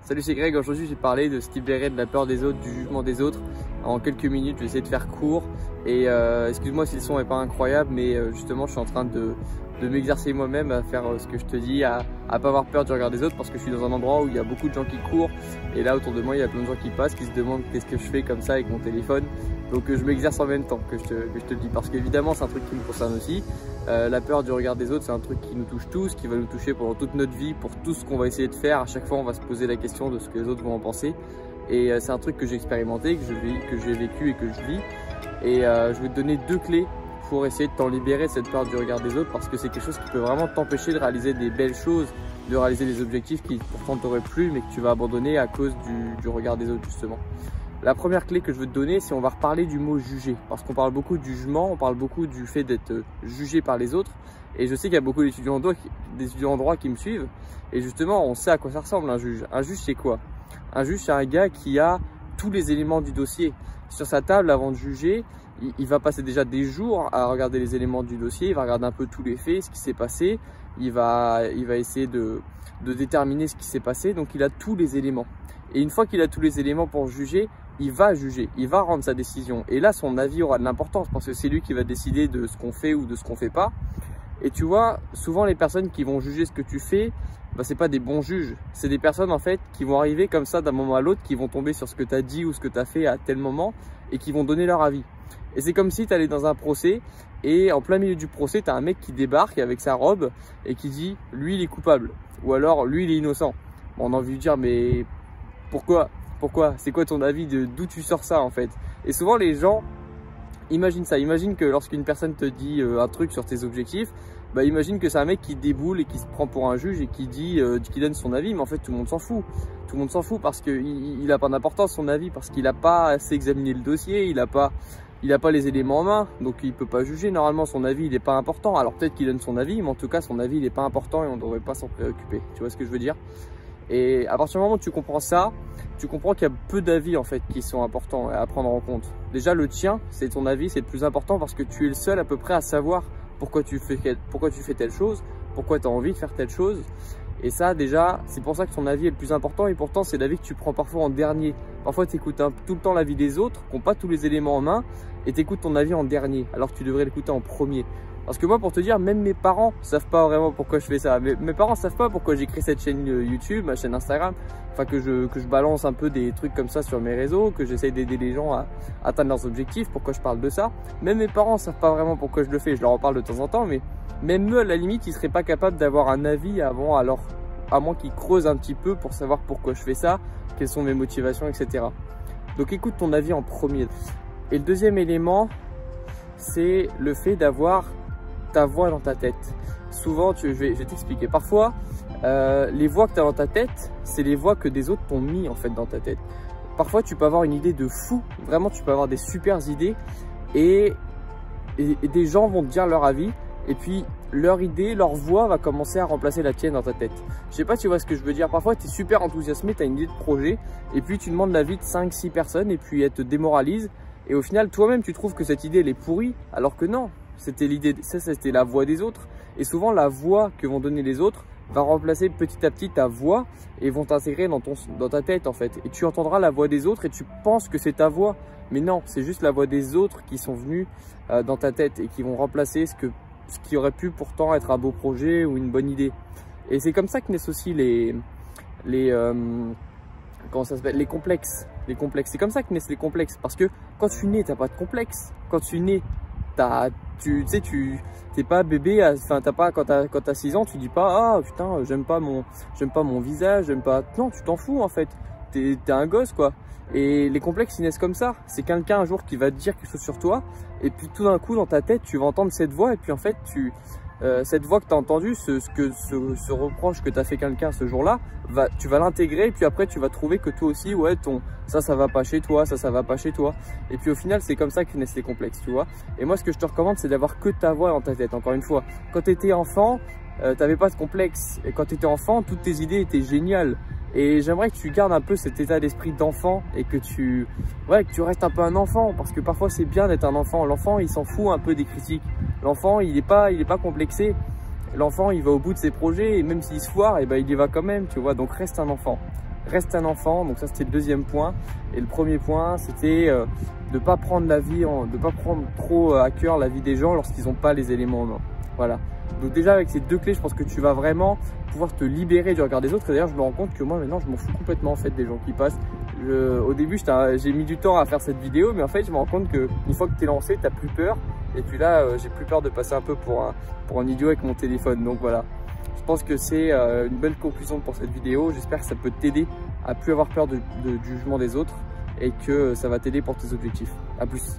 Salut, c'est Greg. Aujourd'hui, j'ai parlé de se libérer de la peur des autres, du jugement des autres. En quelques minutes, je vais essayer de faire court. Et excuse-moi si le son n'est pas incroyable, mais justement, je suis en train de m'exercer moi-même à faire ce que je te dis, à pas avoir peur du regard des autres, parce que je suis dans un endroit où il y a beaucoup de gens qui courent. Et là, autour de moi, il y a plein de gens qui passent, qui se demandent qu'est-ce que je fais comme ça avec mon téléphone. Donc je m'exerce en même temps que je te le dis, parce qu'évidemment, c'est un truc qui me concerne aussi. La peur du regard des autres, c'est un truc qui nous touche tous, qui va nous toucher pendant toute notre vie, pour tout ce qu'on va essayer de faire. À chaque fois, on va se poser la question de ce que les autres vont en penser. Et c'est un truc que j'ai expérimenté, que j'ai vécu et que je vis. Et je vais te donner 2 clés pour essayer de t'en libérer, cette peur du regard des autres, parce que c'est quelque chose qui peut vraiment t'empêcher de réaliser des belles choses, de réaliser des objectifs qui pourtant t'auraient plu, mais que tu vas abandonner à cause du regard des autres, justement. La première clé que je veux te donner, c'est on va reparler du mot juger, parce qu'on parle beaucoup du jugement, on parle beaucoup du fait d'être jugé par les autres. Et je sais qu'il y a beaucoup d'étudiants en droit qui me suivent, et justement, on sait à quoi ça ressemble un juge. Un juge, c'est quoi? Un juge, c'est un gars qui a tous les éléments du dossier sur sa table avant de juger. Il va passer déjà des jours à regarder les éléments du dossier, il va regarder un peu tous les faits, ce qui s'est passé, il va essayer de déterminer ce qui s'est passé, donc il a tous les éléments. Et une fois qu'il a tous les éléments pour juger, il va rendre sa décision. Et là, son avis aura de l'importance, parce que c'est lui qui va décider de ce qu'on fait ou de ce qu'on fait pas. Et tu vois, souvent les personnes qui vont juger ce que tu fais, bah, c'est pas des bons juges. C'est des personnes en fait qui vont arriver comme ça d'un moment à l'autre, qui vont tomber sur ce que tu as dit ou ce que tu as fait à tel moment et qui vont donner leur avis. Et c'est comme si tu allais dans un procès et en plein milieu du procès, tu as un mec qui débarque avec sa robe et qui dit lui il est coupable ou alors lui il est innocent. Bon, on a envie de dire mais pourquoi? C'est quoi ton avis, d'où tu sors ça en fait? Et souvent les gens imagine ça, imagine que lorsqu'une personne te dit un truc sur tes objectifs, bah imagine que c'est un mec qui déboule et qui se prend pour un juge et qui dit, qui donne son avis, mais en fait tout le monde s'en fout. Tout le monde s'en fout parce qu'il n'a pas d'importance son avis, parce qu'il n'a pas assez examiné le dossier, il n'a pas les éléments en main, donc il peut pas juger. Normalement son avis il n'est pas important. Alors peut-être qu'il donne son avis, mais en tout cas son avis il n'est pas important et on ne devrait pas s'en préoccuper. Tu vois ce que je veux dire? Et à partir du moment où tu comprends ça, tu comprends qu'il y a peu d'avis en fait qui sont importants à prendre en compte. Déjà le tien, c'est ton avis, c'est le plus important parce que tu es le seul à peu près à savoir pourquoi tu fais telle chose, pourquoi tu as envie de faire telle chose. Et ça déjà, c'est pour ça que ton avis est le plus important et pourtant c'est l'avis que tu prends parfois en dernier. Parfois tu écoutes tout le temps l'avis des autres qui n'ont pas tous les éléments en main et tu écoutes ton avis en dernier alors que tu devrais l'écouter en premier. Parce que moi, pour te dire, même mes parents savent pas vraiment pourquoi je fais ça. Mes parents savent pas pourquoi j'ai créé cette chaîne YouTube, ma chaîne Instagram. Enfin, que je balance un peu des trucs comme ça sur mes réseaux, que j'essaye d'aider les gens à atteindre leurs objectifs, pourquoi je parle de ça. Même mes parents savent pas vraiment pourquoi je le fais. Je leur en parle de temps en temps, mais même eux, à la limite, ils seraient pas capables d'avoir un avis avant, alors, à moins qu'ils creusent un petit peu pour savoir pourquoi je fais ça, quelles sont mes motivations, etc. Donc, écoute ton avis en premier. Et le deuxième élément, c'est le fait d'avoir ta voix dans ta tête. Souvent, je vais t'expliquer. Parfois, les voix que tu as dans ta tête, c'est les voix que des autres t'ont mis en fait dans ta tête. Parfois, tu peux avoir une idée de fou. Vraiment, tu peux avoir des super idées et des gens vont te dire leur avis. Et puis, leur idée, leur voix va commencer à remplacer la tienne dans ta tête. Je sais pas si tu vois ce que je veux dire. Parfois, tu es super enthousiasmé, tu as une idée de projet et puis tu demandes l'avis de 5-6 personnes et puis elles te démoralisent. Et au final, toi-même, tu trouves que cette idée, elle est pourrie alors que non. C'était l'idée, ça c'était la voix des autres. Et souvent la voix que vont donner les autres va remplacer petit à petit ta voix et vont t'intégrer dans ta tête en fait. Et tu entendras la voix des autres et tu penses que c'est ta voix. Mais non, c'est juste la voix des autres qui sont venus dans ta tête et qui vont remplacer ce qui aurait pu pourtant être un beau projet ou une bonne idée. Et c'est comme ça que naissent aussi comment ça s'appelle, les complexes. C'est comme ça que naissent les complexes. Parce que quand tu nais, t'as pas de complexe. Quand tu nais, tu sais, t'es pas bébé, enfin quand t'as 6 ans, tu dis pas ah putain j'aime pas mon visage, j'aime pas. Non, tu t'en fous en fait. T'es un gosse quoi. Et les complexes ils naissent comme ça. C'est quelqu'un un jour qui va te dire quelque chose sur toi, et puis tout d'un coup dans ta tête tu vas entendre cette voix, et puis en fait cette voix que tu as entendue, ce reproche que tu as fait quelqu'un ce jour-là, tu vas l'intégrer et puis après tu vas trouver que toi aussi, ouais, ça va pas chez toi, ça va pas chez toi. Et puis au final, c'est comme ça que naissent les complexes, tu vois. Et moi, ce que je te recommande, c'est d'avoir que ta voix dans ta tête, encore une fois. Quand tu étais enfant, t'avais pas de complexe. Et quand tu étais enfant, toutes tes idées étaient géniales. Et j'aimerais que tu gardes un peu cet état d'esprit d'enfant et que tu restes un peu un enfant, parce que parfois c'est bien d'être un enfant. L'enfant, il s'en fout un peu des critiques. L'enfant, il est pas complexé. L'enfant, il va au bout de ses projets et même s'il se foire, eh ben, il y va quand même, tu vois. Donc reste un enfant. reste un enfant. Donc ça c'était le deuxième point. Et le premier point c'était de pas prendre pas prendre trop à cœur la vie des gens lorsqu'ils n'ont pas les éléments en main. Voilà. Donc déjà avec ces deux clés, je pense que tu vas vraiment pouvoir te libérer du regard des autres. Et d'ailleurs je me rends compte que moi maintenant je m'en fous complètement en fait des gens qui passent. Au début j'ai mis du temps à faire cette vidéo, mais en fait je me rends compte que une fois que tu es lancé, tu n'as plus peur. Et puis là j'ai plus peur de passer un peu pour un idiot avec mon téléphone. Donc voilà, je pense que c'est une belle conclusion pour cette vidéo. J'espère que ça peut t'aider à plus avoir peur du jugement des autres et que ça va t'aider pour tes objectifs. À plus.